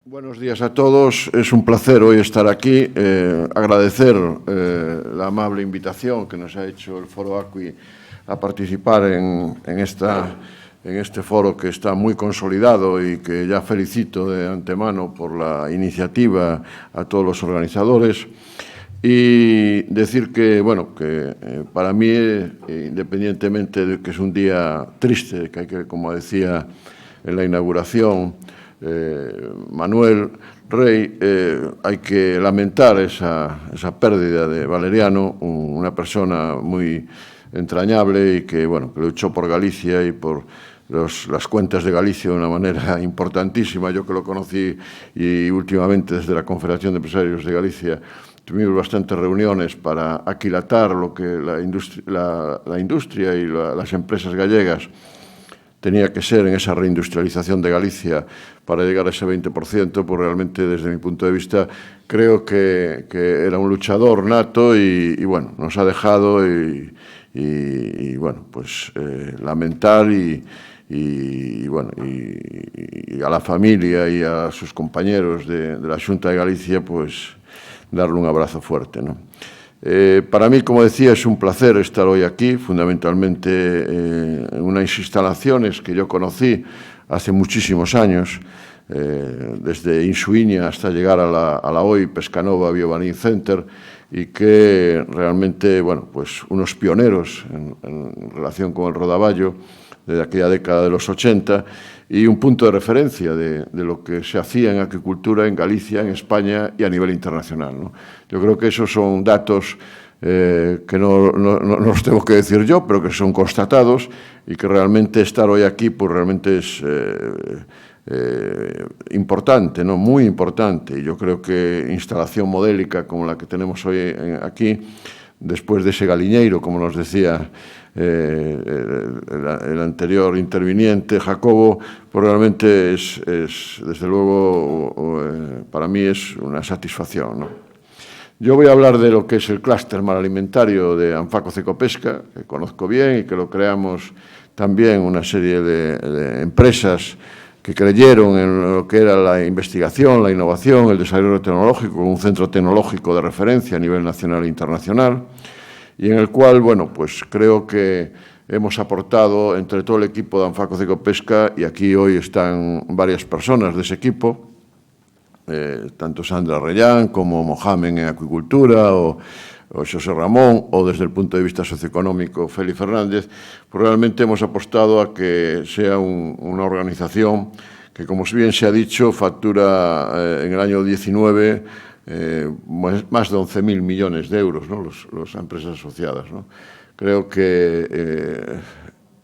Buenos días a todos. Es un placer hoy estar aquí. Agradecer la amable invitación que nos ha hecho el Foro ACUI a participar en este foro que está muy consolidado y que ya felicito de antemano por la iniciativa a todos los organizadores. Y decir que, bueno, que para mí, independientemente de que es un día triste, que hay que, como decía en la inauguración, Manuel Rey, hay que lamentar esa pérdida de Valeriano, una persona muy entrañable y que, bueno, que luchó por Galicia y por las cuentas de Galicia de una manera importantísima. Yo que lo conocí y últimamente desde la Confederación de Empresarios de Galicia tuvimos bastantes reuniones para aquilatar lo que la industria y las empresas gallegas tenía que ser en esa reindustrialización de Galicia para llegar a ese 20%, pues realmente, desde mi punto de vista, creo que era un luchador nato y bueno, nos ha dejado y bueno, pues lamentar y bueno, y a la familia y a sus compañeros de la Xunta de Galicia, pues darle un abrazo fuerte, ¿no? Para mí, como decía, es un placer estar hoy aquí, fundamentalmente en unas instalaciones que yo conocí hace muchísimos años, desde Insuiña hasta llegar a la hoy Pescanova Biomarine Center, y que realmente, bueno, pues unos pioneros en relación con el rodaballo de aquella década de los 80 y un punto de referencia de lo que se hacía en agricultura en Galicia, en España y a nivel internacional, ¿no? Yo creo que esos son datos que no los tengo que decir yo, pero que son constatados y que realmente estar hoy aquí pues realmente es importante, ¿no? Muy importante. Y yo creo que instalación modélica como la que tenemos hoy aquí, después de ese galiñeiro, como nos decía el anterior interviniente, Jacobo, pues realmente es desde luego, para mí es una satisfacción, ¿no? Yo voy a hablar de lo que es el clúster mar alimentario de Anfaco Cecopesca, que conozco bien y que lo creamos también una serie de empresas que creyeron en lo que era la investigación, la innovación, el desarrollo tecnológico, un centro tecnológico de referencia a nivel nacional e internacional, y en el cual, bueno, pues creo que hemos aportado entre todo el equipo de Anfaco Cecopesca, y aquí hoy están varias personas de ese equipo, tanto Sandra Rellán como Mohamed en acuicultura o José Ramón, o desde el punto de vista socioeconómico Félix Fernández, pues realmente hemos apostado a que sea una organización que, como bien se ha dicho, factura en el año 19 más de 11.000 millones de euros, ¿no? Las empresas asociadas, ¿no? Creo que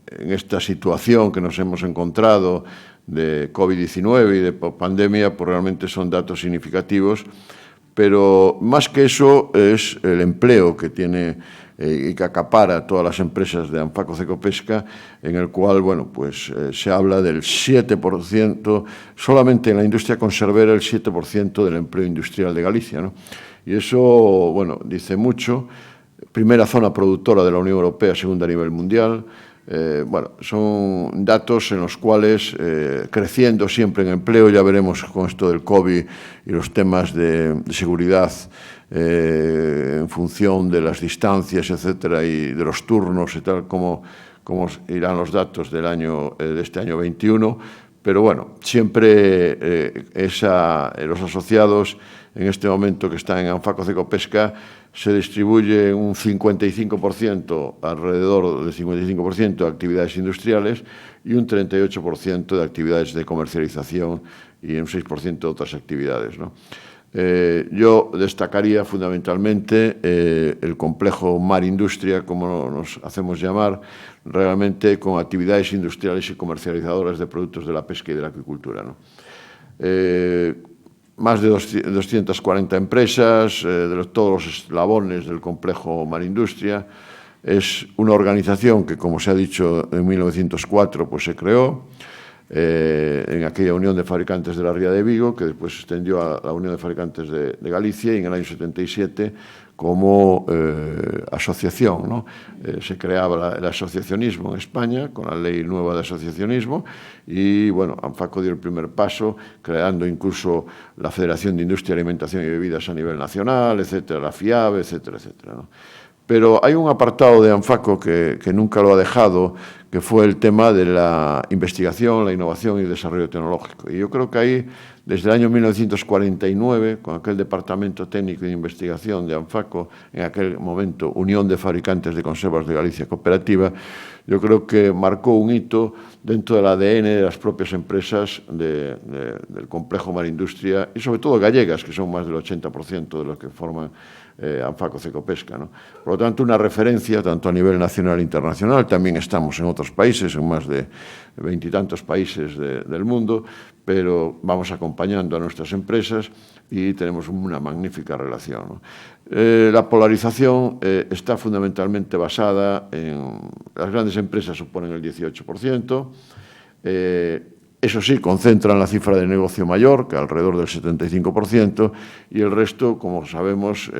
en esta situación que nos hemos encontrado de COVID-19 y de pandemia, pues realmente son datos significativos, pero más que eso es el empleo que tiene y que acapara todas las empresas de Anfaco Cecopesca, en el cual, bueno, pues se habla del 7%, solamente en la industria conservera el 7% del empleo industrial de Galicia, ¿no? Y eso, bueno, dice mucho. Primera zona productora de la Unión Europea, segunda a nivel mundial. Bueno, son datos en los cuales, creciendo siempre en empleo, ya veremos con esto del COVID y los temas de seguridad en función de las distancias, etcétera, y de los turnos y tal, cómo irán los datos de este año 21. Pero bueno, siempre los asociados en este momento que están en Anfaco Cecopesca se distribuye un 55%, alrededor del 55% de actividades industriales y un 38% de actividades de comercialización y un 6% de otras actividades, ¿no? Yo destacaría fundamentalmente el complejo Mar Industria, como nos hacemos llamar, realmente con actividades industriales y comercializadoras de productos de la pesca y de la acuicultura, ¿no? Más de 240 empresas, de todos los eslabones del complejo Mar Industria. Es una organización que, como se ha dicho, en 1904 pues, se creó en aquella Unión de Fabricantes de la Ría de Vigo, que después se extendió a la Unión de Fabricantes de Galicia, y en el año 77 como asociación, ¿no? Se creaba el asociacionismo en España con la ley nueva de asociacionismo y, bueno, ANFACO dio el primer paso creando incluso la Federación de Industria, Alimentación y Bebidas a nivel nacional, etcétera, la FIAB, etcétera, etcétera, ¿no? Pero hay un apartado de ANFACO que nunca lo ha dejado, que fue el tema de la investigación, la innovación y el desarrollo tecnológico. Y yo creo que ahí, desde el año 1949, con aquel Departamento Técnico de Investigación de ANFACO, en aquel momento Unión de Fabricantes de Conservas de Galicia Cooperativa, yo creo que marcó un hito dentro del ADN de las propias empresas del complejo Marindustria y sobre todo gallegas, que son más del 80% de los que forman ANFACO Cecopesca, ¿no? Por lo tanto, una referencia tanto a nivel nacional e internacional. También estamos en otros países, en más de 20 y tantos países del mundo, pero vamos acompañando a nuestras empresas y tenemos una magnífica relación, ¿no? La polarización está fundamentalmente basada en las grandes empresas suponen el 18%, eso sí, concentran la cifra de negocio mayor, que alrededor del 75%, y el resto, como sabemos,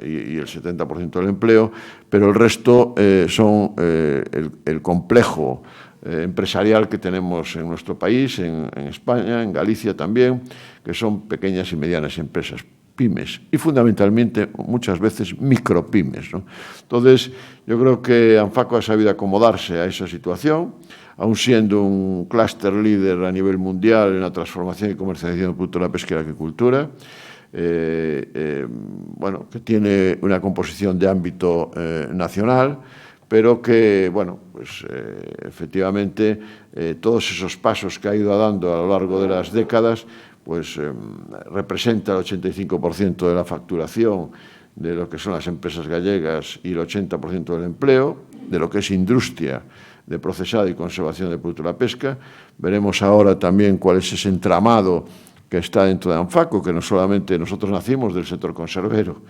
y el 70% del empleo, pero el resto son el complejo empresarial que tenemos en nuestro país, en España, en Galicia también, que son pequeñas y medianas empresas, pymes, y fundamentalmente muchas veces micropymes, ¿no? Entonces, yo creo que ANFACO ha sabido acomodarse a esa situación, aun siendo un clúster líder a nivel mundial en la transformación y comercialización del producto de la pesca y la agricultura, bueno, que tiene una composición de ámbito nacional, pero que, bueno, pues efectivamente todos esos pasos que ha ido dando a lo largo de las décadas, pues representa el 85% de la facturación de lo que son las empresas gallegas y el 80% del empleo, de lo que es industria de procesado y conservación del producto de la pesca. Veremos ahora también cuál es ese entramado que está dentro de ANFACO, que no solamente nosotros nacimos del sector conservero,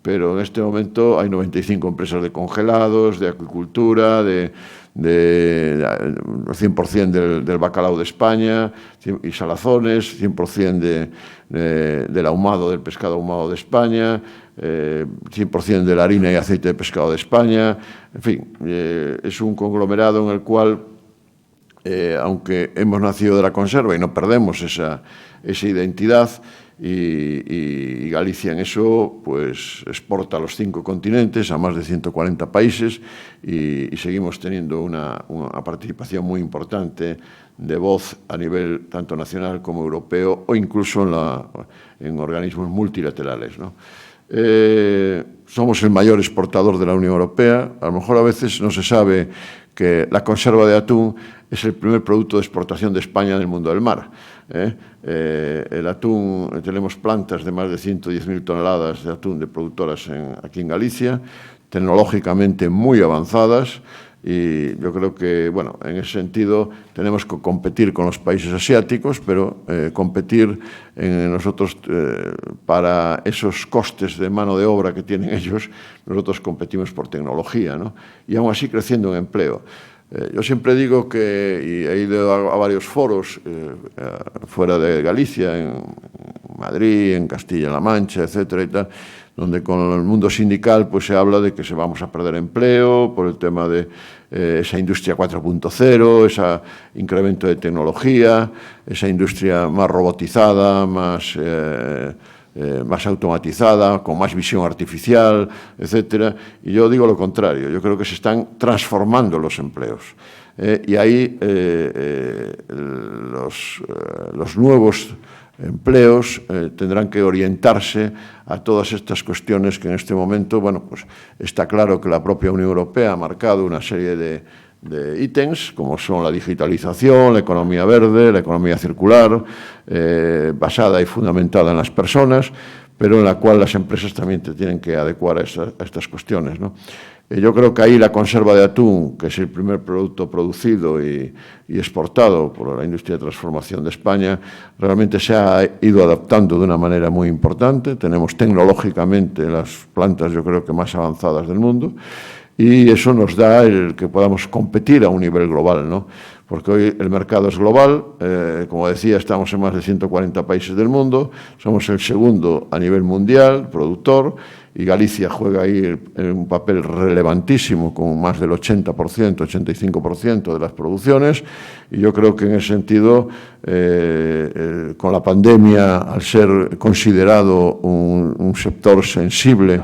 pero en este momento hay 95 empresas de congelados, de acuicultura, de 100% del bacalao de España y salazones, 100% del ahumado, del pescado ahumado de España, 100% de la harina y aceite de pescado de España. En fin, es un conglomerado en el cual, aunque hemos nacido de la conserva y no perdemos esa identidad, y Galicia en eso pues exporta a los 5 continentes, a más de 140 países y seguimos teniendo una participación muy importante de voz a nivel tanto nacional como europeo o incluso en organismos multilaterales, ¿no? Somos el mayor exportador de la Unión Europea. A lo mejor a veces no se sabe que la conserva de atún es el primer producto de exportación de España en el mundo del mar. El atún, tenemos plantas de más de 110.000 toneladas de atún de productoras aquí en Galicia, tecnológicamente muy avanzadas, y yo creo que, bueno, en ese sentido tenemos que competir con los países asiáticos, pero competir nosotros para esos costes de mano de obra que tienen ellos, nosotros competimos por tecnología, ¿no? Y aún así creciendo en empleo. Yo siempre digo que, y he ido a varios foros fuera de Galicia, en Madrid, en Castilla-La Mancha, etcétera y tal, donde con el mundo sindical pues se habla de que se vamos a perder empleo por el tema de esa industria 4.0, ese incremento de tecnología, esa industria más robotizada, más automatizada, con más visión artificial, etcétera. Y yo digo lo contrario, yo creo que se están transformando los empleos. Y ahí los nuevos empleos tendrán que orientarse a todas estas cuestiones que en este momento, bueno, pues está claro que la propia Unión Europea ha marcado una serie de ítems, como son la digitalización, la economía verde, la economía circular, basada y fundamentada en las personas, pero en la cual las empresas también tienen que adecuar a estas cuestiones, ¿no? Yo creo que ahí la conserva de atún, que es el primer producto producido y exportado por la industria de transformación de España, realmente se ha ido adaptando de una manera muy importante. Tenemos tecnológicamente las plantas, yo creo que más avanzadas del mundo, y eso nos da el que podamos competir a un nivel global, ¿no? Porque hoy el mercado es global, como decía, estamos en más de 140 países del mundo, somos el segundo a nivel mundial productor y Galicia juega ahí un papel relevantísimo con más del 80%, 85% de las producciones, y yo creo que en ese sentido, con la pandemia, al ser considerado un sector sensible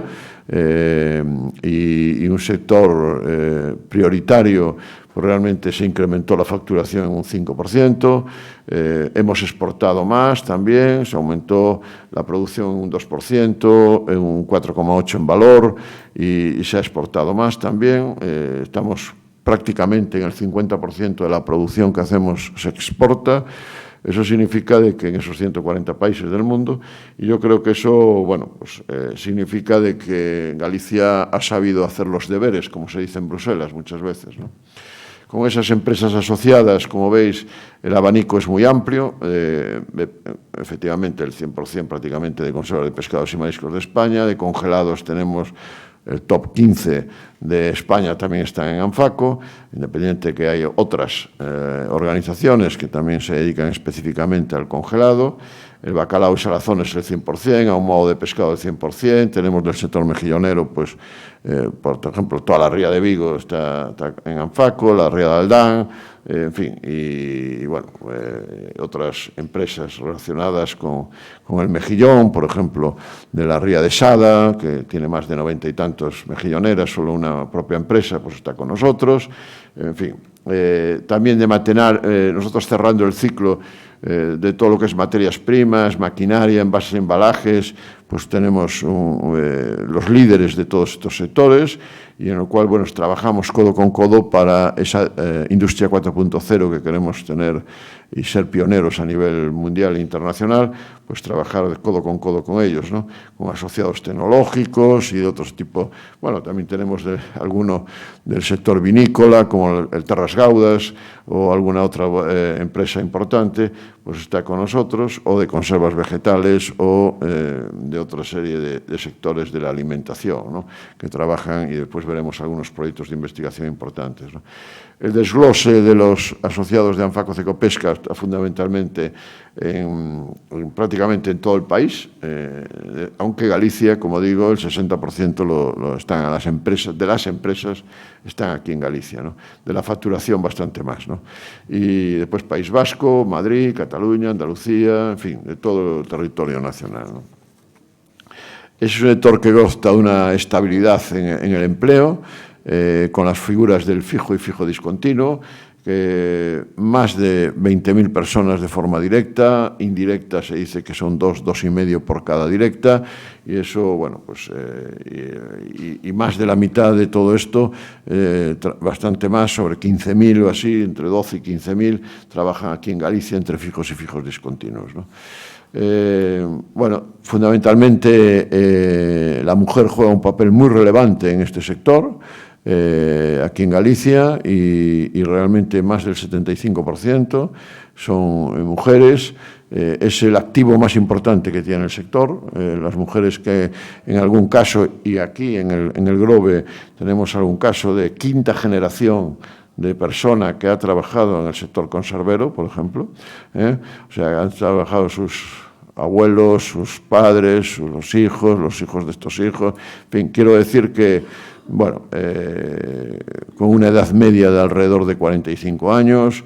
y un sector prioritario, pues realmente se incrementó la facturación en un 5%, hemos exportado más también, se aumentó la producción en un 2%, en un 4,8% en valor y se ha exportado más también. Estamos prácticamente en el 50% de la producción que hacemos se exporta. Eso significa de que en esos 140 países del mundo, y yo creo que eso, bueno, pues, significa de que Galicia ha sabido hacer los deberes, como se dice en Bruselas muchas veces, ¿no? Con esas empresas asociadas, como veis, el abanico es muy amplio. Efectivamente, el 100% prácticamente de conservas de pescados y mariscos de España. De congelados tenemos el top 15 de España, también están en Anfaco, independiente de que hay otras organizaciones que también se dedican específicamente al congelado. El bacalao y salazón es el 100%, ahumado de pescado el 100%. Tenemos del sector mejillonero, pues, por ejemplo, toda la ría de Vigo está en Anfaco, la ría de Aldán, en fin, y bueno, otras empresas relacionadas con el mejillón, por ejemplo, de la ría de Sada, que tiene más de 90 y tantos mejilloneras, solo una propia empresa, pues está con nosotros, en fin. También de Matenar, nosotros cerrando el ciclo de todo lo que es materias primas, maquinaria, envases, embalajes, pues tenemos los líderes de todos estos sectores y en el cual, bueno, trabajamos codo con codo para esa industria 4.0 que queremos tener y ser pioneros a nivel mundial e internacional, pues trabajar de codo con ellos, ¿no? Con asociados tecnológicos y de otros tipos. Bueno, también tenemos alguno del sector vinícola, como el Terras Gaudas o alguna otra empresa importante, pues está con nosotros, o de conservas vegetales o de otra serie de sectores de la alimentación, ¿no? Que trabajan, y después veremos algunos proyectos de investigación importantes, ¿no? El desglose de los asociados de Anfaco Cecopesca está fundamentalmente prácticamente en todo el país, aunque Galicia, como digo, el 60% lo están de las empresas están aquí en Galicia, ¿no? De la facturación bastante más, ¿no? Y después País Vasco, Madrid, Cataluña, Andalucía, en fin, de todo el territorio nacional, ¿no? Es un sector que goza de una estabilidad en el empleo, con las figuras del fijo y fijo discontinuo, que más de 20.000 personas de forma directa, indirecta se dice que son 2,5 por cada directa, y eso, bueno, pues, y más de la mitad de todo esto, bastante más, sobre 15.000 o así, entre 12 y 15.000, trabajan aquí en Galicia entre fijos y fijos discontinuos, ¿no? Bueno, fundamentalmente la mujer juega un papel muy relevante en este sector, aquí en Galicia, y realmente más del 75% son mujeres. Es el activo más importante que tiene el sector. Las mujeres que en algún caso, y aquí en el Grove tenemos algún caso de quinta generación de persona que ha trabajado en el sector conservero, por ejemplo, o sea, han trabajado sus abuelos, sus padres, los hijos de estos hijos. En fin, quiero decir que, bueno, con una edad media de alrededor de 45 años,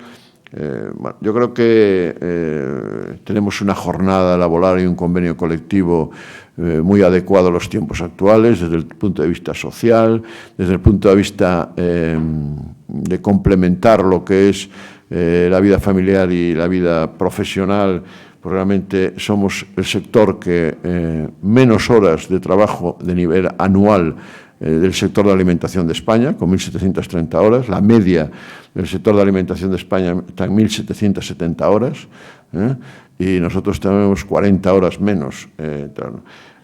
bueno, yo creo que tenemos una jornada laboral y un convenio colectivo muy adecuado a los tiempos actuales, desde el punto de vista social, desde el punto de vista de complementar lo que es la vida familiar y la vida profesional. Pues realmente somos el sector que menos horas de trabajo de nivel anual del sector de alimentación de España, con 1.730 horas. La media del sector de alimentación de España está en 1.770 horas, y nosotros tenemos 40 horas menos.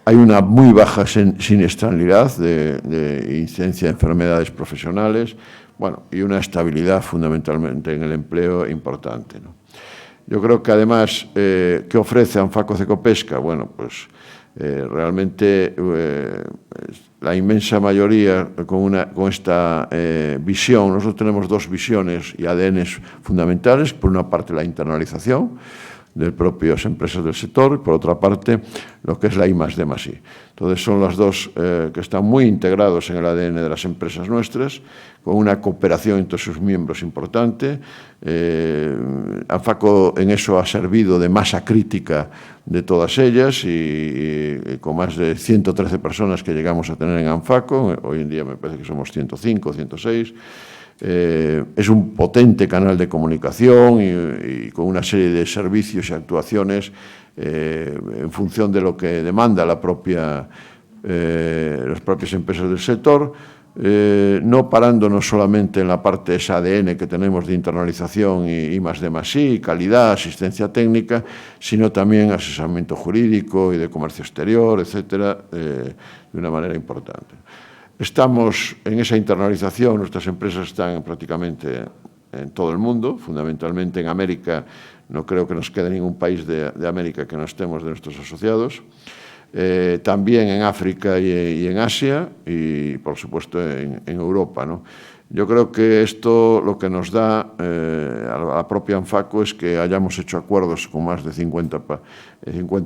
Hay una muy baja siniestralidad de incidencia de enfermedades profesionales, bueno, y una estabilidad fundamentalmente en el empleo importante, ¿no? Yo creo que además, ¿qué ofrece Anfaco Cecopesca? Bueno, pues realmente la inmensa mayoría con esta visión. Nosotros tenemos dos visiones y ADNs fundamentales. Por una parte, la internalización, de propias empresas del sector, y por otra parte, lo que es la I+D+I. Entonces, son los dos que están muy integrados en el ADN de las empresas nuestras, con una cooperación entre sus miembros importante. Anfaco en eso ha servido de masa crítica de todas ellas y con más de 113 personas que llegamos a tener en Anfaco, hoy en día me parece que somos 105, 106, es un potente canal de comunicación y con una serie de servicios y actuaciones en función de lo que demanda las propias empresas del sector, no parándonos solamente en la parte de ese ADN que tenemos de internalización y I+D+I, calidad, asistencia técnica, sino también asesoramiento jurídico y de comercio exterior, etcétera, de una manera importante. Estamos en esa internalización, nuestras empresas están prácticamente en todo el mundo, fundamentalmente en América. No creo que nos quede ningún país de América que no estemos de nuestros asociados. También en África y en Asia y, por supuesto, en Europa, ¿no? Yo creo que esto lo que nos da a la propia Anfaco es que hayamos hecho acuerdos con más de 50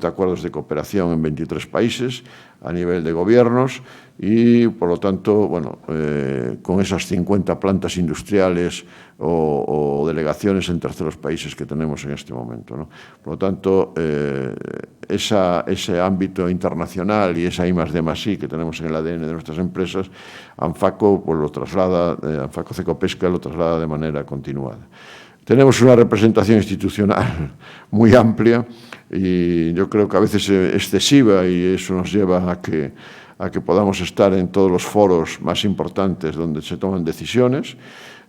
acuerdos de cooperación en 23 países a nivel de gobiernos y, por lo tanto, bueno, con esas 50 plantas industriales o delegaciones en terceros países que tenemos en este momento, ¿no? Por lo tanto, ese ámbito internacional y esa I+D+I que tenemos en el ADN de nuestras empresas, Anfaco pues lo traslada, Anfaco Cecopesca lo traslada de manera continuada. Tenemos una representación institucional muy amplia y yo creo que a veces excesiva, y eso nos lleva a que podamos estar en todos los foros más importantes donde se toman decisiones.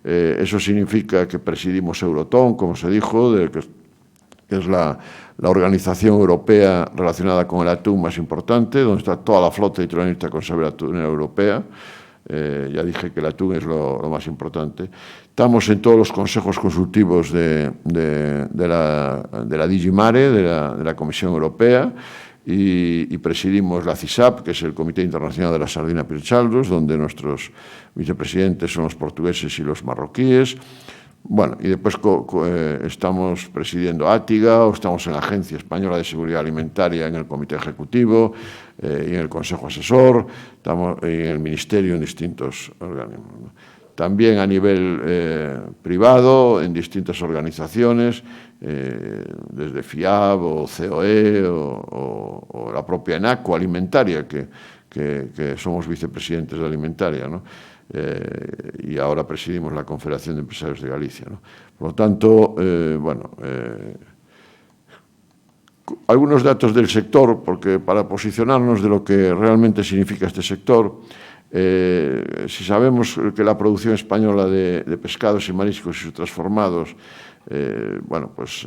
Eso significa que presidimos Euroton, como se dijo, que es la organización europea relacionada con el atún más importante, donde está toda la flota hidroeléctrica con saber atunera europea. Ya dije que el atún es lo más importante. Estamos en todos los consejos consultivos de la DG Mare, de la Comisión Europea, y presidimos la CISAP, que es el Comité Internacional de la Sardina Pirchaldos, donde nuestros vicepresidentes son los portugueses y los marroquíes. Bueno, y después estamos presidiendo Átiga, o estamos en la Agencia Española de Seguridad Alimentaria en el Comité Ejecutivo y en el Consejo Asesor, estamos en el Ministerio en distintos organismos, ¿no? También a nivel privado, en distintas organizaciones, desde FIAB o COE o la propia ENACO Alimentaria, que somos vicepresidentes de Alimentaria, ¿no? Y ahora presidimos la Confederación de Empresarios de Galicia, ¿no? Por lo tanto, bueno, algunos datos del sector, porque para posicionarnos de lo que realmente significa este sector, si sabemos que la producción española de pescados y mariscos y sus transformados, bueno, pues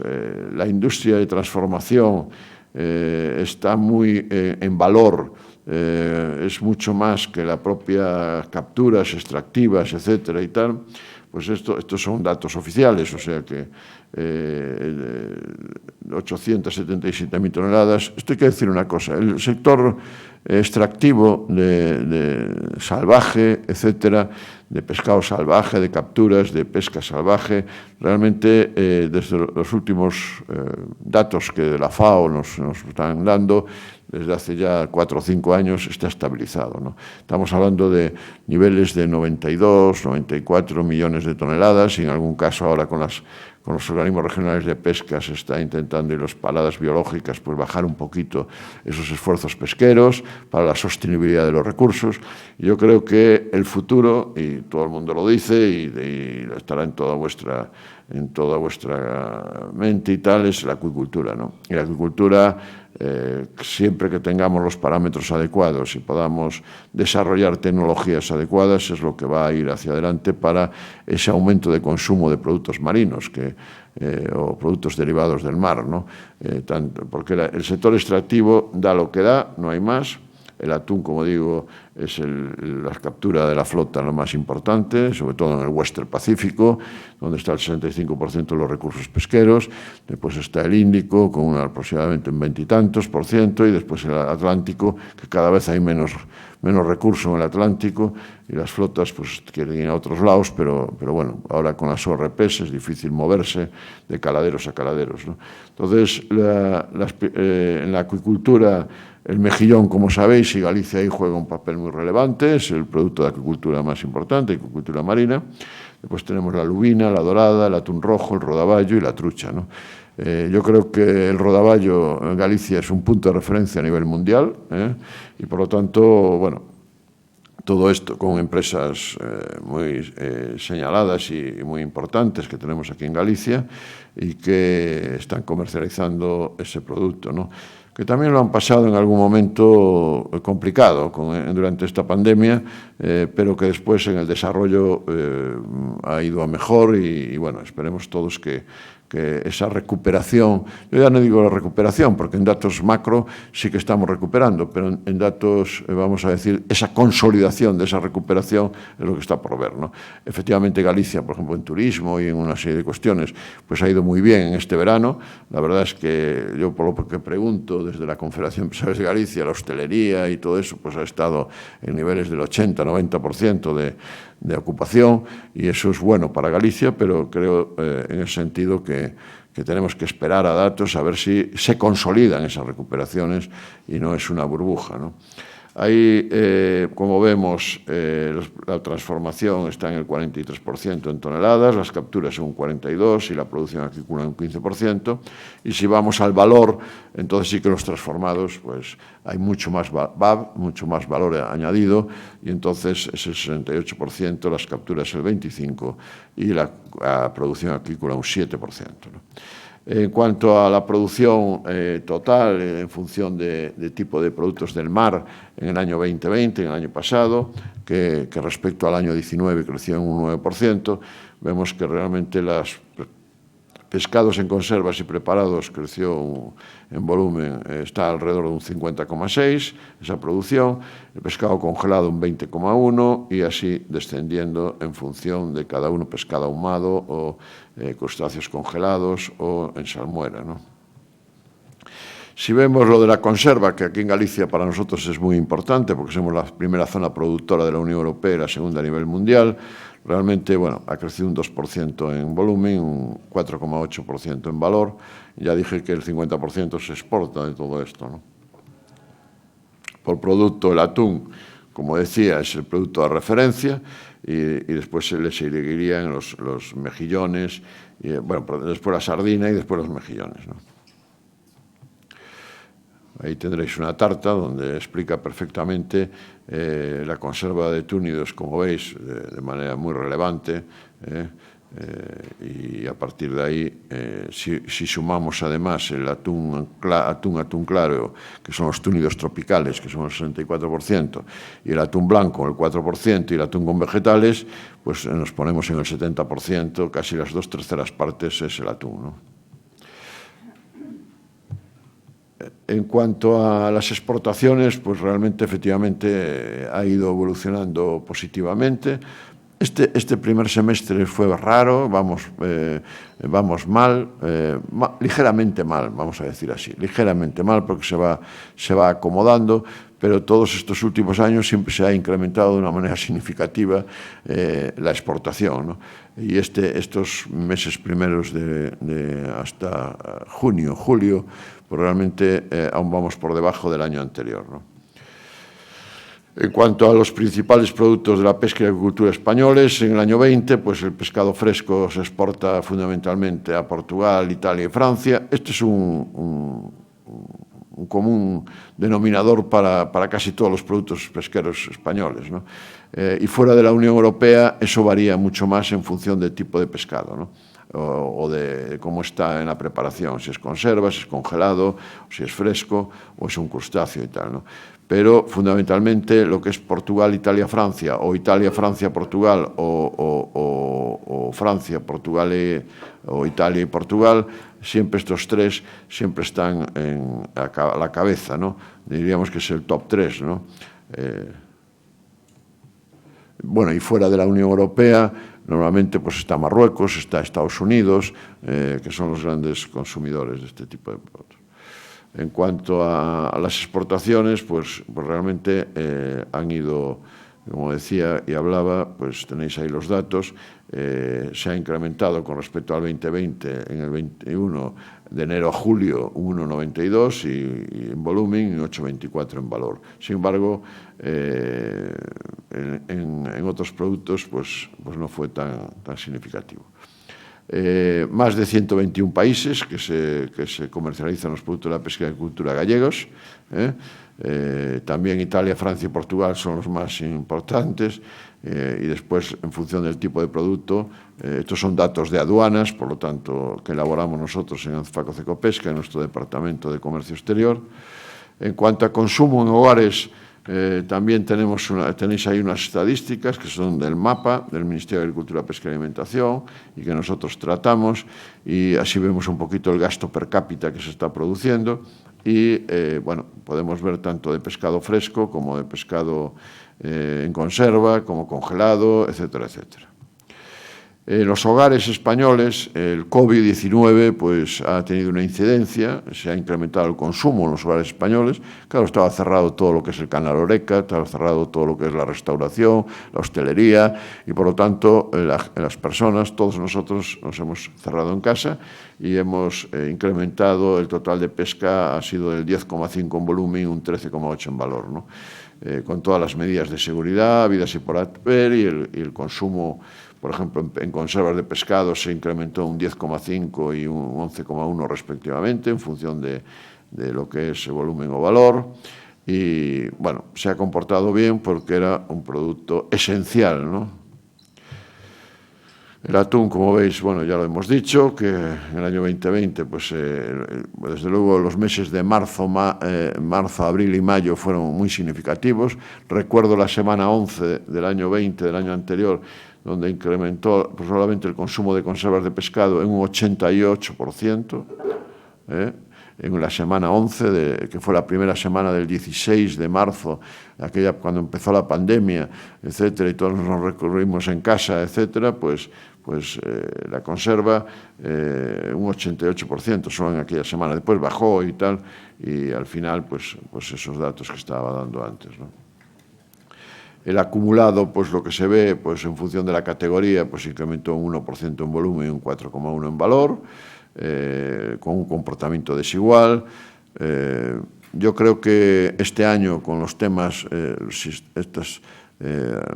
la industria de transformación está muy en valor, es mucho más que la propia capturas extractivas, etcétera y tal, pues estos son datos oficiales, o sea que 877.000 toneladas. Esto hay que decir una cosa, el sector extractivo de salvaje, etcétera, de pescado salvaje, de capturas, de pesca salvaje, realmente desde los últimos datos que la FAO nos están dando, desde hace ya 4 o 5 años está estabilizado, ¿no? Estamos hablando de niveles de 92, 94 millones de toneladas y en algún caso ahora con los organismos regionales de pesca se está intentando, y las paladas biológicas, pues bajar un poquito esos esfuerzos pesqueros para la sostenibilidad de los recursos. Y yo creo que el futuro, y todo el mundo lo dice y estará en toda vuestra mente y tal, es la acuicultura, ¿no? Y la acuicultura, siempre que tengamos los parámetros adecuados y podamos desarrollar tecnologías adecuadas, es lo que va a ir hacia adelante para ese aumento de consumo de productos marinos o productos derivados del mar, ¿no? Porque el sector extractivo da lo que da, no hay más. El atún, como digo, es la captura de la flota lo más importante, sobre todo en el Western Pacífico, donde está el 65% de los recursos pesqueros. Después está el Índico, con aproximadamente un 20 y tantos %, y después el Atlántico, que cada vez hay menos menos recursos en el Atlántico y las flotas pues quieren ir a otros lados, pero bueno, ahora con las ORPs es difícil moverse de caladeros a caladeros, ¿no? Entonces, en la acuicultura, el mejillón, como sabéis, y Galicia ahí juega un papel muy relevante, es el producto de acuicultura más importante, acuicultura marina. Después tenemos la lubina, la dorada, el atún rojo, el rodaballo y la trucha, ¿no? Yo creo que el rodaballo en Galicia es un punto de referencia a nivel mundial, y por lo tanto, bueno, todo esto con empresas muy señaladas y muy importantes que tenemos aquí en Galicia y que están comercializando ese producto, ¿no? Que también lo han pasado en algún momento complicado durante esta pandemia, pero que después en el desarrollo ha ido a mejor y bueno, esperemos todos que esa recuperación, yo ya no digo la recuperación, porque en datos macro sí que estamos recuperando, pero en datos, vamos a decir, esa consolidación de esa recuperación es lo que está por ver, ¿no? Efectivamente, Galicia, por ejemplo, en turismo y en una serie de cuestiones, pues ha ido muy bien en este verano. La verdad es que yo, por lo que pregunto, desde la Confederación de Empresarios de Galicia, la hostelería y todo eso, pues ha estado en niveles del 80-90% de ocupación, y eso es bueno para Galicia, pero creo en el sentido que tenemos que esperar a datos a ver si se consolidan esas recuperaciones y no es una burbuja, ¿no? Ahí, como vemos, la transformación está en el 43% en toneladas, las capturas en un 42% y la producción agrícola en un 15%. Y si vamos al valor, entonces sí que los transformados, pues hay mucho más valor añadido, y entonces es el 68%, las capturas el 25% y la producción agrícola un 7%, ¿no? En cuanto a la producción total, en función de tipo de productos del mar, en el año 2020, en el año pasado, que respecto al año 19 creció en un 9%, vemos que realmente los pescados en conservas y preparados creció en volumen, está alrededor de un 50,6%, esa producción, el pescado congelado un 20,1% y así descendiendo en función de cada uno, pescado ahumado o crustáceos congelados o en salmuera, ¿no? Si vemos lo de la conserva, que aquí en Galicia para nosotros es muy importante porque somos la primera zona productora de la Unión Europea y la segunda a nivel mundial, realmente, bueno, ha crecido un 2% en volumen, un 4,8% en valor. Ya dije que el 50% se exporta de todo esto, ¿no? Por producto, el atún, como decía, es el producto de referencia, y después se le seguirían los mejillones, y, bueno, después la sardina y después los mejillones, ¿no? Ahí tendréis una tarta donde explica perfectamente la conserva de túnidos, como veis, de manera muy relevante, y a partir de ahí, si sumamos además el atún claro, que son los túnidos tropicales, que son el 64%, y el atún blanco, el 4%, y el atún con vegetales, pues nos ponemos en el 70%, casi las 2/3 partes es el atún, ¿no? En cuanto a las exportaciones, pues realmente, efectivamente, ha ido evolucionando positivamente. Este primer semestre fue raro, vamos mal, ligeramente mal, vamos a decir así, ligeramente mal porque se va acomodando, pero todos estos últimos años siempre se ha incrementado de una manera significativa la exportación, ¿no? Y estos meses primeros hasta junio, julio, pues realmente aún vamos por debajo del año anterior, ¿no? En cuanto a los principales productos de la pesca y agricultura españoles, en el año 20, pues el pescado fresco se exporta fundamentalmente a Portugal, Italia y Francia. Este es un común denominador para casi todos los productos pesqueros españoles, ¿no? Y fuera de la Unión Europea eso varía mucho más en función del tipo de pescado, ¿no? O de cómo está en la preparación, si es conserva, si es congelado, si es fresco o es un crustáceo y tal, ¿no? Pero fundamentalmente lo que es Portugal, Italia, Francia, o Italia, Francia, Portugal, o Francia, Portugal o Italia y Portugal, siempre estos tres siempre están a la cabeza, ¿no? Diríamos que es el top 3, ¿no? Bueno, y fuera de la Unión Europea, normalmente pues está Marruecos, está Estados Unidos, que son los grandes consumidores de este tipo de productos. En cuanto a las exportaciones, pues realmente han ido, como decía y hablaba, pues tenéis ahí los datos, se ha incrementado con respecto al 2020 en el 21 de enero a julio un 1,92 y en volumen y 8,24 en valor. Sin embargo, en otros productos pues no fue tan significativo. Más de 121 países que se comercializan los productos de la pesca y agricultura gallegos. También Italia, Francia y Portugal son los más importantes. Y después, en función del tipo de producto, estos son datos de aduanas, por lo tanto, que elaboramos nosotros en Anfaco Cecopesca, en nuestro Departamento de Comercio Exterior. En cuanto a consumo en hogares, también tenéis ahí unas estadísticas que son del MAPA, del Ministerio de Agricultura, Pesca y Alimentación, y que nosotros tratamos, y así vemos un poquito el gasto per cápita que se está produciendo, y bueno, podemos ver tanto de pescado fresco como de pescado en conserva, como congelado, etcétera, etcétera. En los hogares españoles, el COVID-19 pues, ha tenido una incidencia, se ha incrementado el consumo en los hogares españoles. Claro, estaba cerrado todo lo que es el canal Horeca, estaba cerrado todo lo que es la restauración, la hostelería, y por lo tanto las personas, todos nosotros nos hemos cerrado en casa y hemos incrementado el total de pesca, ha sido del 10,5 en volumen y un 13,8 en valor, ¿no? Con todas las medidas de seguridad, habidas y por haber, y el consumo. Por ejemplo, en conservas de pescado se incrementó un 10,5 y un 11,1 respectivamente, en función de lo que es volumen o valor. Y, bueno, se ha comportado bien porque era un producto esencial, ¿no? El atún, como veis, bueno, ya lo hemos dicho, que en el año 2020, pues desde luego los meses de marzo, abril y mayo fueron muy significativos. Recuerdo la semana 11 del año 20, del año anterior, donde incrementó probablemente el consumo de conservas de pescado en un 88%, en la semana 11, que fue la primera semana del 16 de marzo, aquella cuando empezó la pandemia, etcétera, y todos nos recurrimos en casa, etcétera, pues la conserva un 88% solo en aquella semana. Después bajó y tal, y al final pues esos datos que estaba dando antes, ¿no? El acumulado, pues lo que se ve, pues en función de la categoría, pues incrementó un 1% en volumen y un 4,1 en valor, con un comportamiento desigual. Yo creo que este año, con los temas, estas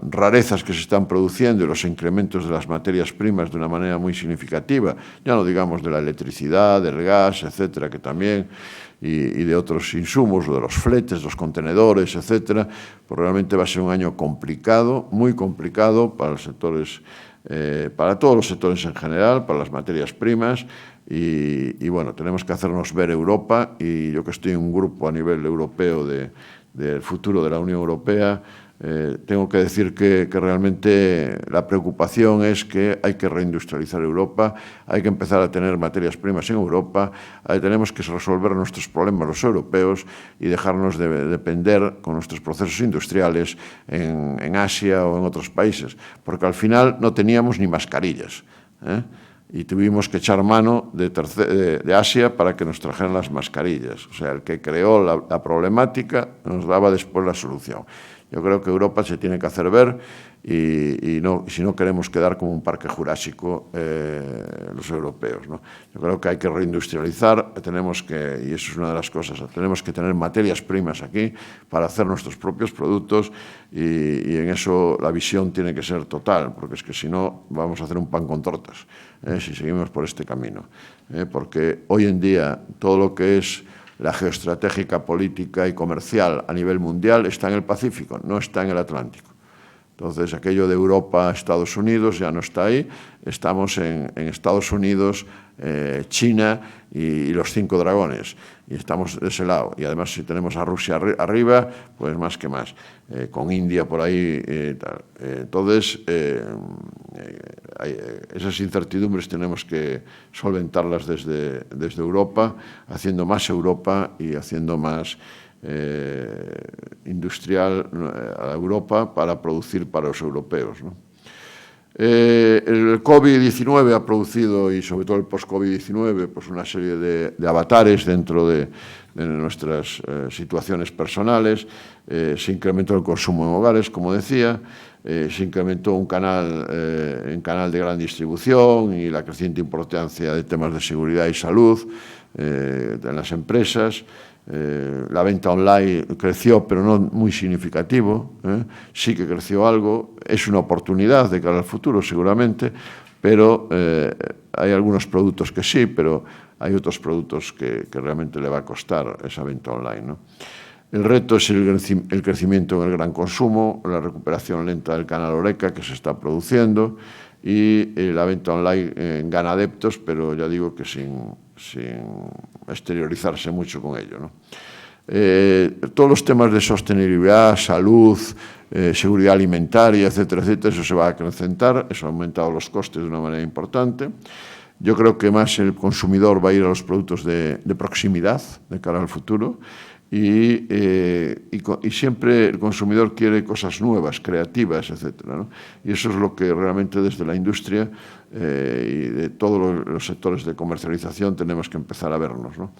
rarezas que se están produciendo y los incrementos de las materias primas de una manera muy significativa, ya no digamos de la electricidad, del gas, etcétera, que también, y de otros insumos, de los fletes, los contenedores, etcétera, pues realmente va a ser un año complicado, muy complicado para los sectores, para todos los sectores en general, para las materias primas, y bueno, tenemos que hacernos ver Europa, y yo que estoy en un grupo a nivel europeo del futuro de la Unión Europea, tengo que decir que realmente la preocupación es que hay que reindustrializar Europa, hay que empezar a tener materias primas en Europa, tenemos que resolver nuestros problemas los europeos y dejarnos de depender con nuestros procesos industriales en Asia o en otros países, porque al final no teníamos ni mascarillas, y tuvimos que echar mano de Asia para que nos trajeran las mascarillas. O sea, el que creó la problemática nos daba después la solución. Yo creo que Europa se tiene que hacer ver y si no queremos quedar como un parque jurásico los europeos, ¿no? Yo creo que hay que reindustrializar, y eso es una de las cosas, tenemos que tener materias primas aquí para hacer nuestros propios productos y en eso la visión tiene que ser total, porque es que si no vamos a hacer un pan con tortas, si seguimos por este camino. Porque hoy en día todo lo que es la geoestratégica, política y comercial a nivel mundial está en el Pacífico, no está en el Atlántico. Entonces, aquello de Europa, Estados Unidos ya no está ahí, estamos en Estados Unidos, China y los 5 dragones, y estamos de ese lado. Y además, si tenemos a Rusia arriba, pues más que más, con India por ahí, tal. Entonces, esas incertidumbres tenemos que solventarlas desde Europa, haciendo más Europa y haciendo más industrial a Europa para producir para los europeos, ¿no? El COVID-19 ha producido, y sobre todo el post-COVID-19, pues una serie de avatares dentro de nuestras situaciones personales. Se incrementó el consumo en hogares, como decía, se incrementó un canal de gran distribución y la creciente importancia de temas de seguridad y salud en las empresas. La venta online creció, pero no muy significativo. Sí que creció algo. Es una oportunidad de cara al futuro, seguramente, pero hay algunos productos que sí, pero hay otros productos que realmente le va a costar esa venta online, ¿no? El reto es el crecimiento en el gran consumo, la recuperación lenta del canal HoReCa que se está produciendo y la venta online gana adeptos, pero ya digo que sin exteriorizarse mucho con ello, ¿no? Todos los temas de sostenibilidad, salud, seguridad alimentaria, etcétera, etcétera, eso se va a acrecentar, eso ha aumentado los costes de una manera importante. Yo creo que más el consumidor va a ir a los productos de proximidad de cara al futuro y siempre el consumidor quiere cosas nuevas, creativas, etcétera, ¿no? Y eso es lo que realmente desde la industria y de todos los sectores de comercialización tenemos que empezar a vernos, ¿no?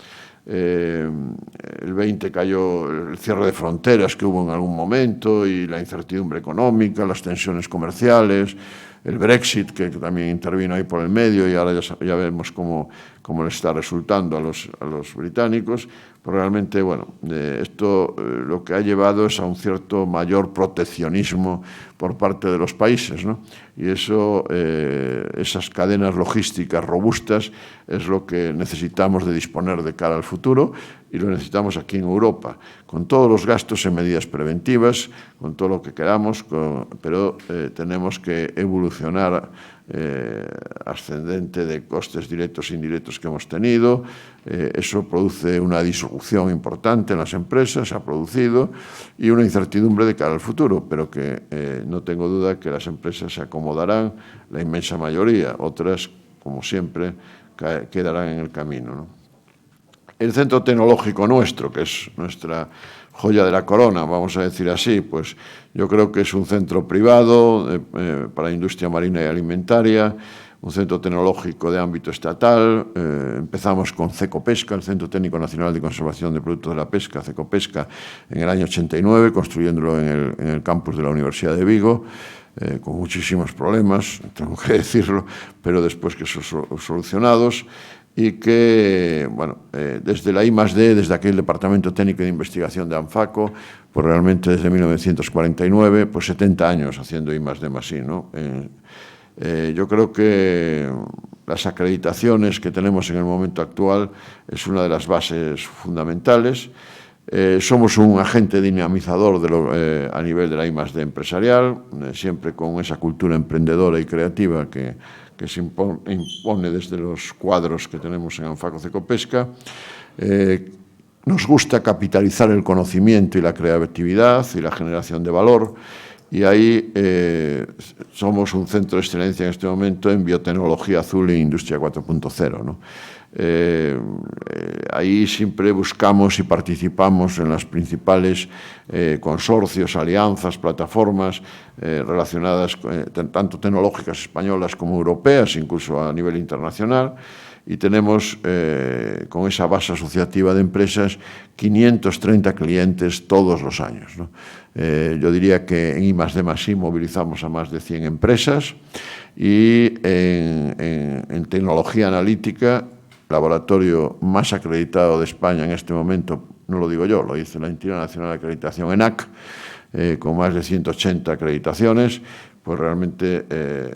El 20 cayó el cierre de fronteras que hubo en algún momento y la incertidumbre económica, las tensiones comerciales, el Brexit, que también intervino ahí por el medio y ahora ya vemos cómo le está resultando a los británicos. Pero realmente, bueno, esto lo que ha llevado es a un cierto mayor proteccionismo por parte de los países, ¿no? Y eso, esas cadenas logísticas robustas es lo que necesitamos de disponer de cara al futuro y lo necesitamos aquí en Europa, con todos los gastos en medidas preventivas, con todo lo que queramos, pero tenemos que evolucionar ascendente de costes directos e indirectos que hemos tenido. Eso produce una disrupción importante en las empresas, ha producido, y una incertidumbre de cara al futuro, pero que no tengo duda que las empresas se acomodarán, la inmensa mayoría, otras, como siempre, quedarán en el camino, ¿no? El centro tecnológico nuestro, que es nuestra joya de la corona, vamos a decir así, pues yo creo que es un centro privado para la industria marina y alimentaria, un centro tecnológico de ámbito estatal. Empezamos con CECOPESCA, el Centro Técnico Nacional de Conservación de Productos de la Pesca, CECOPESCA, en el año 89, construyéndolo en el campus de la Universidad de Vigo, con muchísimos problemas, tengo que decirlo, pero después que son solucionados. Y que, bueno, desde la I+D, desde aquel Departamento Técnico de Investigación de ANFACO, pues realmente desde 1949, pues 70 años haciendo I+D+I, ¿no? Yo creo que las acreditaciones que tenemos en el momento actual es una de las bases fundamentales. Somos un agente dinamizador a nivel de la I+D empresarial, siempre con esa cultura emprendedora y creativa que se impone desde los cuadros que tenemos en ANFACO CECOPESCA. Nos gusta capitalizar el conocimiento y la creatividad y la generación de valor, y ahí somos un centro de excelencia en este momento en biotecnología azul e industria 4.0, ¿no? Ahí siempre buscamos y participamos en las principales consorcios, alianzas, plataformas relacionadas tanto tecnológicas españolas como europeas, incluso a nivel internacional, y tenemos con esa base asociativa de empresas 530 clientes todos los años, ¿no? Yo diría que en I+D+I movilizamos a más de 100 empresas y en tecnología analítica, laboratorio más acreditado de España en este momento, no lo digo yo, lo dice la Entidad Nacional de Acreditación ENAC, con más de 180 acreditaciones, pues realmente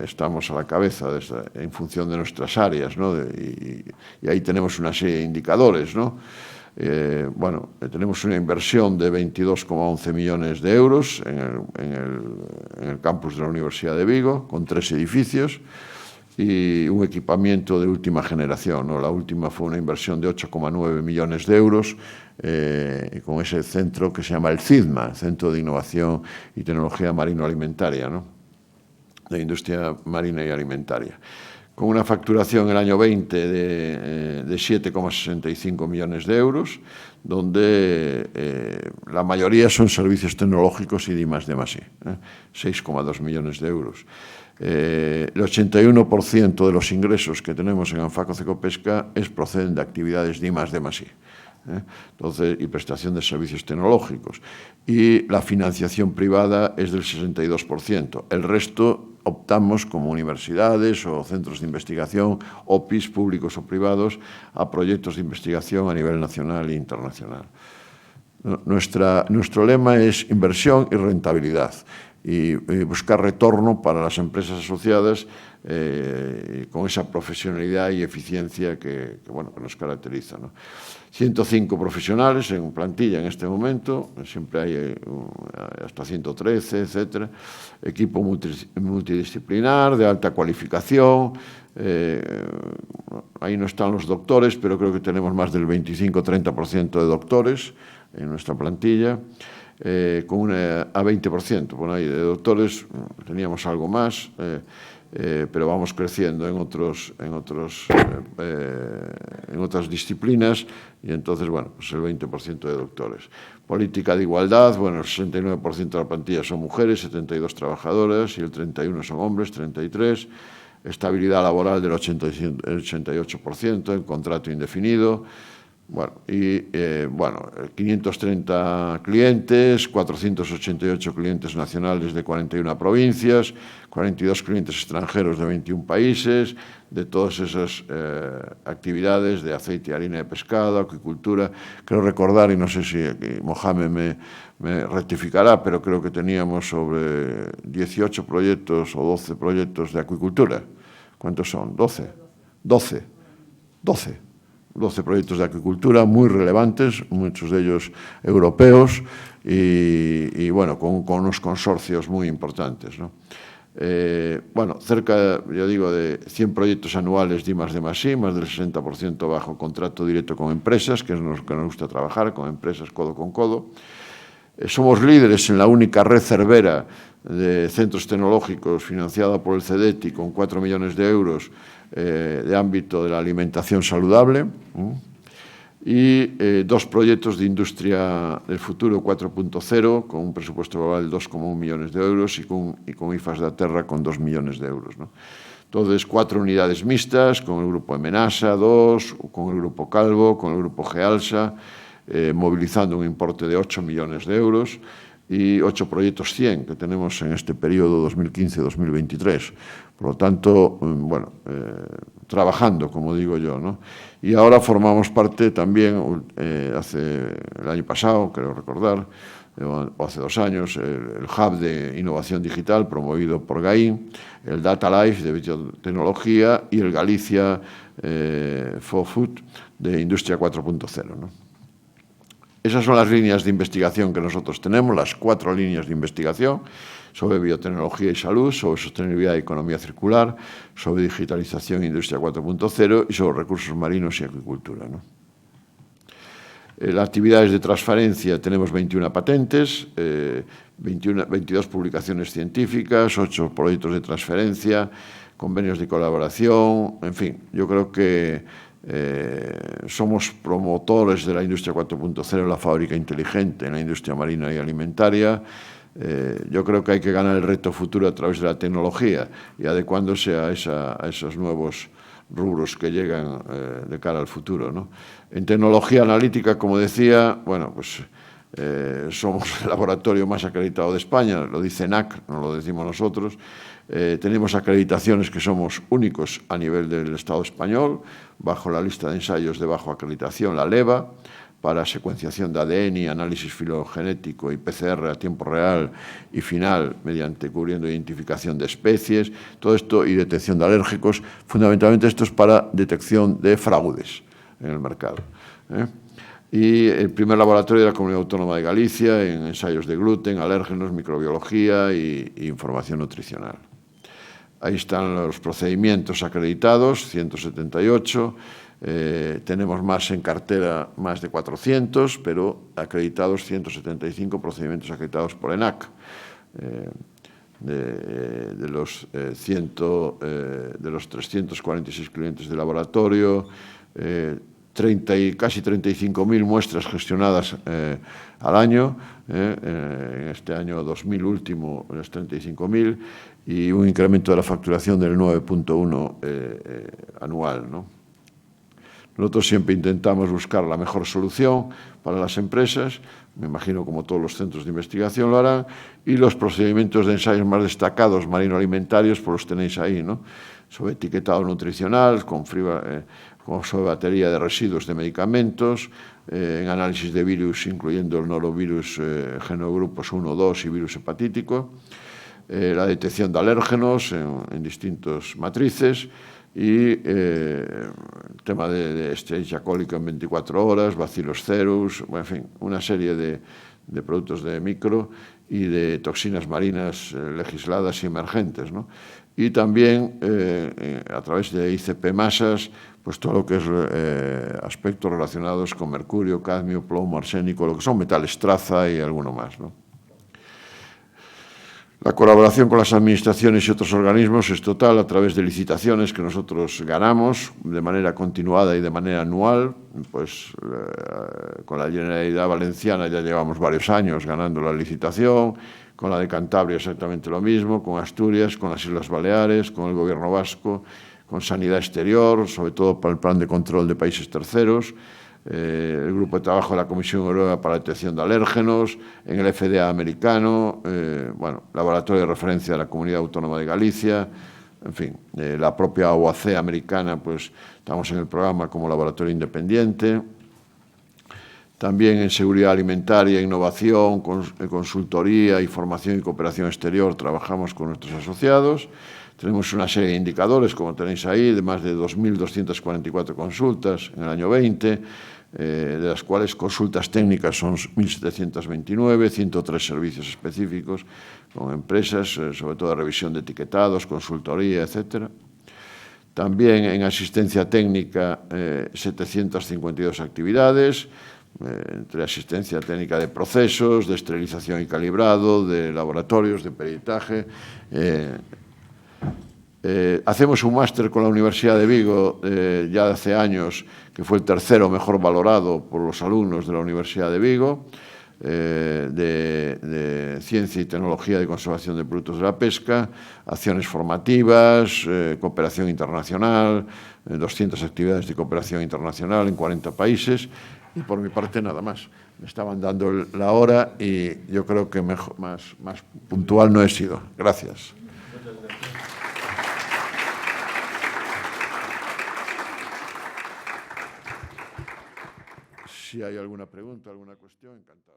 estamos a la cabeza en función de nuestras áreas, ¿no? Y ahí tenemos una serie de indicadores, ¿no? Bueno, tenemos una inversión de 22,11 millones de euros en el campus de la Universidad de Vigo, con 3 edificios, y un equipamiento de última generación, ¿no? La última fue una inversión de 8,9 millones de euros con ese centro que se llama el CIDMA, Centro de Innovación y Tecnología Marino-Alimentaria, ¿no? De Industria Marina y Alimentaria. con una facturación en el año 20 de 7,65 millones de euros, donde la mayoría son servicios tecnológicos y de I+D+I, 6,2 millones de euros. El 81% de los ingresos que tenemos en Anfaco Cecopesca proceden de actividades de I+D+I. Entonces, y prestación de servicios tecnológicos. Y la financiación privada es del 62%. El resto optamos como universidades o centros de investigación, OPIs públicos o privados, a proyectos de investigación a nivel nacional e internacional. Nuestro lema es inversión y rentabilidad, y buscar retorno para las empresas asociadas con esa profesionalidad y eficiencia que nos caracteriza, ¿no? 105 profesionales en plantilla en este momento, siempre hay hasta 113, etcétera. Equipo multidisciplinar, de alta cualificación. Ahí no están los doctores, pero creo que tenemos más del 25-30% de doctores en nuestra plantilla. Con a 20%, por ahí de doctores teníamos algo más, pero vamos creciendo en otras disciplinas, y entonces, pues el 20% de doctores. Política de igualdad, el 69% de la plantilla son mujeres, 72 trabajadoras, y el 31 son hombres, 33. Estabilidad laboral del 88%, en contrato indefinido. 530 clientes, 488 clientes nacionales de 41 provincias, 42 clientes extranjeros de 21 países, de todas esas actividades de aceite y harina de pescado, acuicultura. Creo recordar, y no sé si Mohamed me rectificará, pero creo que teníamos sobre 18 proyectos o 12 proyectos de acuicultura. ¿Cuántos son? 12 proyectos de acuicultura muy relevantes, muchos de ellos europeos, y con unos consorcios muy importantes, ¿no? Cerca, yo digo, de 100 proyectos anuales de I+D+I, más del 60% bajo contrato directo con empresas, que es lo que nos gusta trabajar, con empresas codo con codo. Somos líderes en la única red cervera de centros tecnológicos financiada por el CEDETI, con 4 millones de euros de ámbito de la alimentación saludable, y 2 proyectos de industria del futuro 4.0 con un presupuesto global de 2,1 millones de euros y con IFAS de Aterra con 2 millones de euros, ¿no? Entonces, 4 unidades mixtas con el grupo Emenasa, 2, con el grupo Calvo, con el grupo Gealsa, movilizando un importe de 8 millones de euros, y 8 proyectos 100 que tenemos en este periodo 2015-2023. Por lo tanto, trabajando, como digo yo, ¿no? Y ahora formamos parte también, hace el año pasado, creo recordar, o hace 2 años, el Hub de Innovación Digital promovido por GAIN, el Data Life de biotecnología y el Galicia for Food de Industria 4.0, ¿no? Esas son las líneas de investigación que nosotros tenemos, las 4 líneas de investigación sobre biotecnología y salud, sobre sostenibilidad y economía circular, sobre digitalización e industria 4.0 y sobre recursos marinos y acuicultura, ¿no? Las actividades de transferencia, tenemos 21 patentes, 22 publicaciones científicas, 8 proyectos de transferencia, convenios de colaboración, en fin, yo creo que somos promotores de la industria 4.0, la fábrica inteligente en la industria marina y alimentaria. Yo creo que hay que ganar el reto futuro a través de la tecnología y adecuándose a esos nuevos rubros que llegan de cara al futuro, ¿no? En tecnología analítica, como decía, somos el laboratorio más acreditado de España, lo dice NAC, no lo decimos nosotros. Tenemos acreditaciones que somos únicos a nivel del Estado español, bajo la lista de ensayos de bajo acreditación, la LEVA, para secuenciación de ADN, análisis filogenético y PCR a tiempo real y final, mediante cubriendo identificación de especies, todo esto, y detección de alérgicos. Fundamentalmente esto es para detección de fraudes en el mercado, Y el primer laboratorio de la Comunidad Autónoma de Galicia en ensayos de gluten, alérgenos, microbiología y información nutricional. Ahí están los procedimientos acreditados, 178. Tenemos más en cartera, más de 400, pero acreditados 175 procedimientos acreditados por ENAC. de los 346 clientes de laboratorio, casi 35.000 muestras gestionadas al año. En este año 2000 último, las 35.000, y un incremento de la facturación del 9,1 anual, ¿no? Nosotros siempre intentamos buscar la mejor solución para las empresas, me imagino como todos los centros de investigación lo harán, y los procedimientos de ensayos más destacados marino-alimentarios, pues los tenéis ahí, ¿no? Sobre etiquetado nutricional, sobre batería de residuos de medicamentos, en análisis de virus, incluyendo el norovirus, genogrupos 1, 2 y virus hepatítico, la detección de alérgenos en distintas matrices, y el tema de Escherichia coli en 24 horas, Bacillus cereus, en fin, una serie de productos de micro y de toxinas marinas legisladas y emergentes, ¿no? Y también a través de ICP masas, pues todo lo que es aspectos relacionados con mercurio, cadmio, plomo, arsénico, lo que son metales traza y alguno más, ¿no? La colaboración con las administraciones y otros organismos es total a través de licitaciones que nosotros ganamos de manera continuada y de manera anual. Pues con la Generalidad Valenciana ya llevamos varios años ganando la licitación, con la de Cantabria exactamente lo mismo, con Asturias, con las Islas Baleares, con el Gobierno vasco, con Sanidad Exterior, sobre todo para el plan de control de países terceros, el grupo de trabajo de la Comisión Europea para la detección de alérgenos, en el FDA americano, bueno, laboratorio de referencia de la Comunidad Autónoma de Galicia, en fin, la propia OAC americana, pues estamos en el programa como laboratorio independiente. También en seguridad alimentaria, innovación, consultoría y formación y cooperación exterior trabajamos con nuestros asociados. Tenemos una serie de indicadores, como tenéis ahí, de más de 2.244 consultas en el año 20, de las cuales consultas técnicas son 1.729, 103 servicios específicos con empresas, sobre todo de revisión de etiquetados, consultoría, etc. También en asistencia técnica, 752 actividades, entre asistencia técnica de procesos, de esterilización y calibrado, de laboratorios, de peritaje. Hacemos un máster con la Universidad de Vigo ya hace años, que fue el tercero mejor valorado por los alumnos de la Universidad de Vigo, de Ciencia y Tecnología de Conservación de Productos de la Pesca, acciones formativas, cooperación internacional, 200 actividades de cooperación internacional en 40 países, y por mi parte nada más. Me estaban dando la hora y yo creo que más puntual no he sido. Gracias. Si hay alguna pregunta, alguna cuestión, encantado.